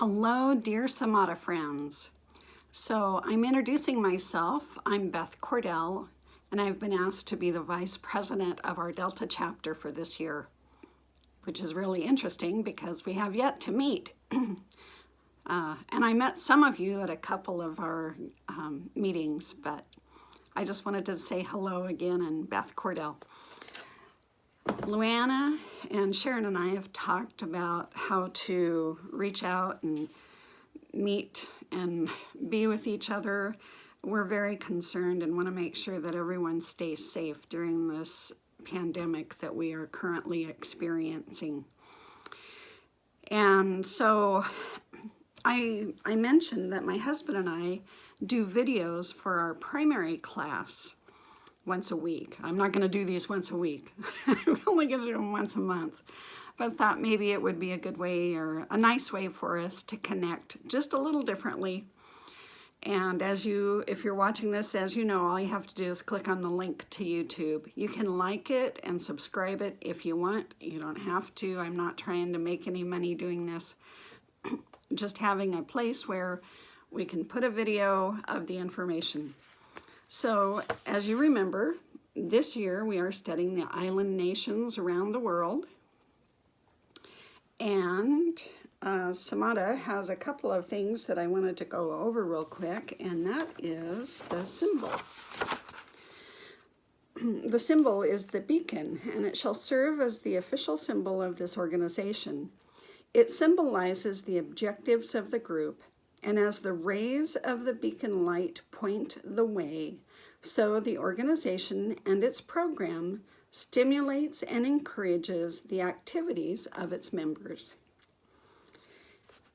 Hello, dear SIMADA friends. So I'm introducing myself. I'm Beth Cordell, and I've been asked to be the Vice President of our Delta chapter for this year, which is really interesting because we have yet to meet. And I met some of you at a couple of our meetings, but I just wanted to say hello again, and Beth Cordell. Luana and Sharon and I have talked about how to reach out and meet and be with each other. We're very concerned and want to make sure that everyone stays safe during this pandemic that we are currently experiencing. And so I mentioned that my husband and I do videos for our primary class once a week. I'm not going to do these once a week. I'm only going to do them once a month. But I thought maybe it would be a good way or a nice way for us to connect just a little differently. And if you're watching this, as you know, all you have to do is click on the link to YouTube. You can like it and subscribe it if you want. You don't have to. I'm not trying to make any money doing this. Just having a place where we can put a video of the information. So, as you remember, this year we are studying the island nations around the world. And SIMADA has a couple of things that I wanted to go over real quick, and that is the symbol. The symbol is the beacon, and it shall serve as the official symbol of this organization. It symbolizes the objectives of the group, and as the rays of the beacon light point the way, so the organization and its program stimulates and encourages the activities of its members.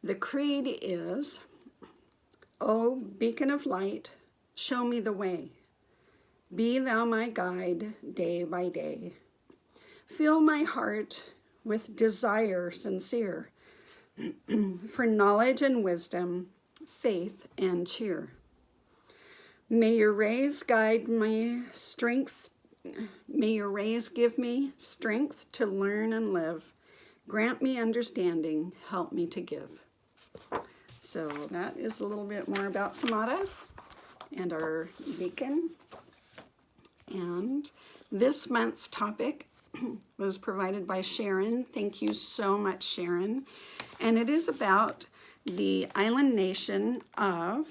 The creed is, "O beacon of light, show me the way. Be thou my guide day by day. Fill my heart with desire sincere for knowledge and wisdom, faith and cheer. May your rays guide my strength. May your rays give me strength to learn and live. Grant me understanding, help me to give." So that is a little bit more about SIMADA and our beacon. And this month's topic was provided by Sharon. Thank you so much, Sharon. And it is about the island nation of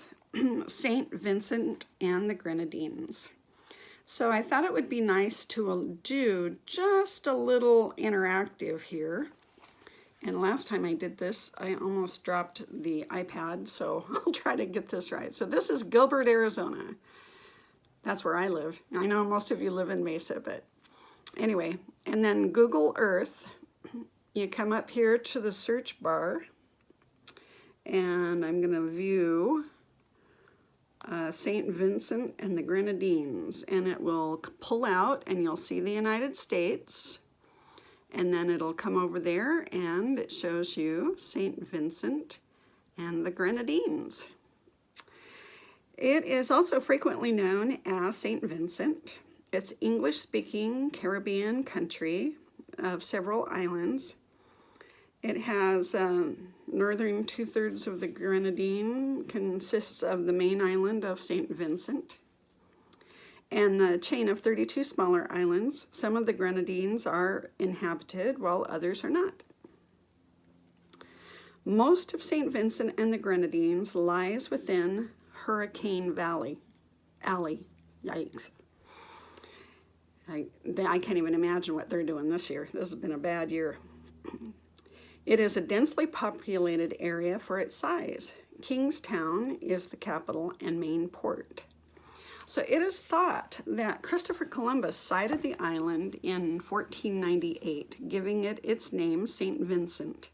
St. Vincent and the Grenadines. So I thought it would be nice to do just a little interactive here. And last time I did this, I almost dropped the iPad, so I'll try to get this right. So this is Gilbert, Arizona. That's where I live. I know most of you live in Mesa, but anyway. And then Google Earth. You come up here to the search bar, and I'm going to view St. Vincent and the Grenadines, and it will pull out and you'll see the United States, and then it'll come over there and it shows you St. Vincent and the Grenadines. It is also frequently known as St. Vincent. It's English-speaking Caribbean country of several islands. It has northern two-thirds of the Grenadine consists of the main island of St. Vincent and the chain of 32 smaller islands. Some of the Grenadines are inhabited while others are not. Most of St. Vincent and the Grenadines lies within Hurricane Alley. Yikes. I can't even imagine what they're doing this year. This has been a bad year. It is a densely populated area for its size. Kingstown is the capital and main port. So it is thought that Christopher Columbus sighted the island in 1498, giving it its name, St. Vincent.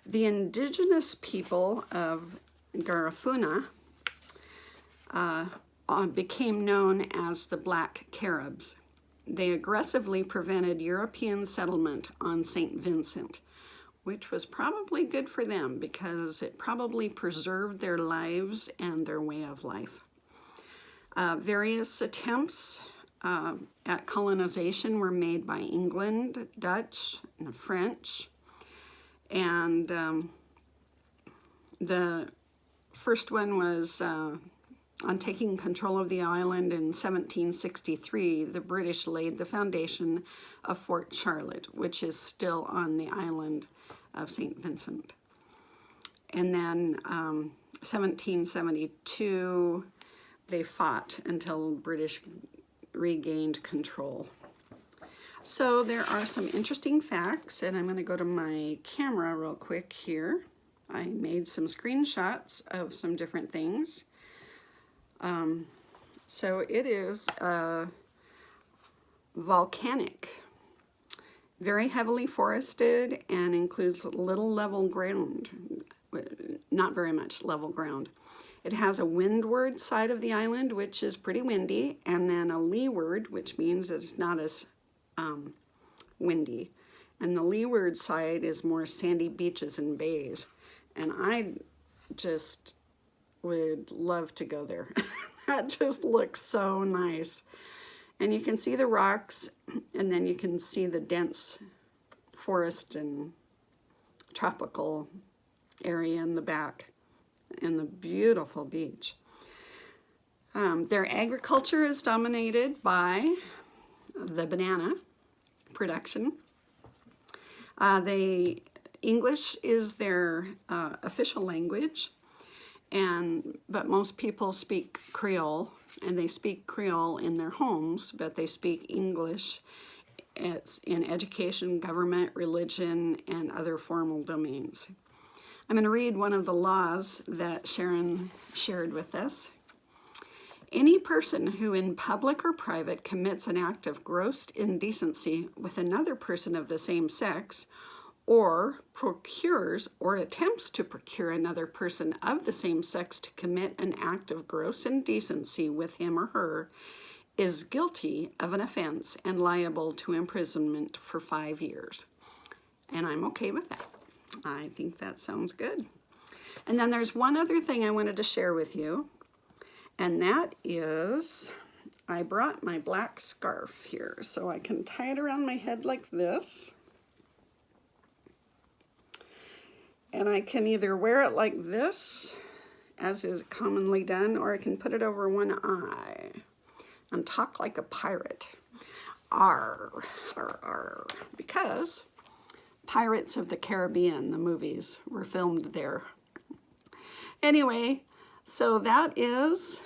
The indigenous people of Garifuna became known as the Black Caribs. They aggressively prevented European settlement on St. Vincent, which was probably good for them because it probably preserved their lives and their way of life. Various attempts at colonization were made by England, Dutch, and French, and The first one was on taking control of the island in 1763. The British laid the foundation of Fort Charlotte, which is still on the island of St. Vincent. And then 1772, they fought until British regained control. So there are some interesting facts, and I'm going to go to my camera real quick here. I made some screenshots of some different things. So it is volcanic, very heavily forested, and includes little level ground, not very much level ground. It has a windward side of the island, which is pretty windy, and then a leeward, which means it's not as windy. And the leeward side is more sandy beaches and bays. And I just would love to go there. That just looks so nice. And you can see the rocks, and then you can see the dense forest and tropical area in the back, and the beautiful beach. Their agriculture is dominated by the banana production. English is their official language, but most people speak Creole, and they speak Creole in their homes, but they speak English. It's in education, government, religion, and other formal domains. I'm going to read one of the laws that Sharon shared with us. Any person who in public or private commits an act of gross indecency with another person of the same sex, or procures or attempts to procure another person of the same sex to commit an act of gross indecency with him or her, is guilty of an offense and liable to imprisonment for 5 years. And I'm okay with that. I think that sounds good. And then there's one other thing I wanted to share with you, and that is I brought my black scarf here so I can tie it around my head like this. And I can either wear it like this, as is commonly done, or I can put it over one eye and talk like a pirate. Arr, arr, arr. Because Pirates of the Caribbean, the movies, were filmed there. Anyway, so that is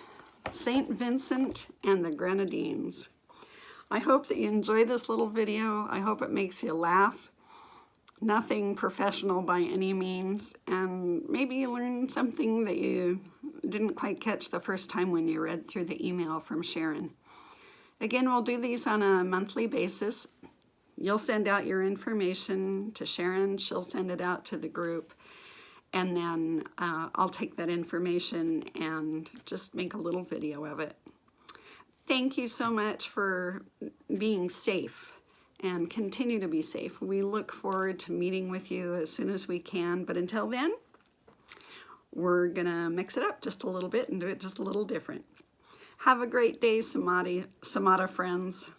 St. Vincent and the Grenadines. I hope that you enjoy this little video. I hope it makes you laugh. Nothing professional by any means, and maybe you learned something that you didn't quite catch the first time when you read through the email from Sharon. Again, we'll do these on a monthly basis. You'll send out your information to Sharon, she'll send it out to the group, and then I'll take that information and just make a little video of it. Thank you so much for being safe, and continue to be safe. We look forward to meeting with you as soon as we can, but until then, we're gonna mix it up just a little bit and do it just a little different. Have a great day, SIMADA friends.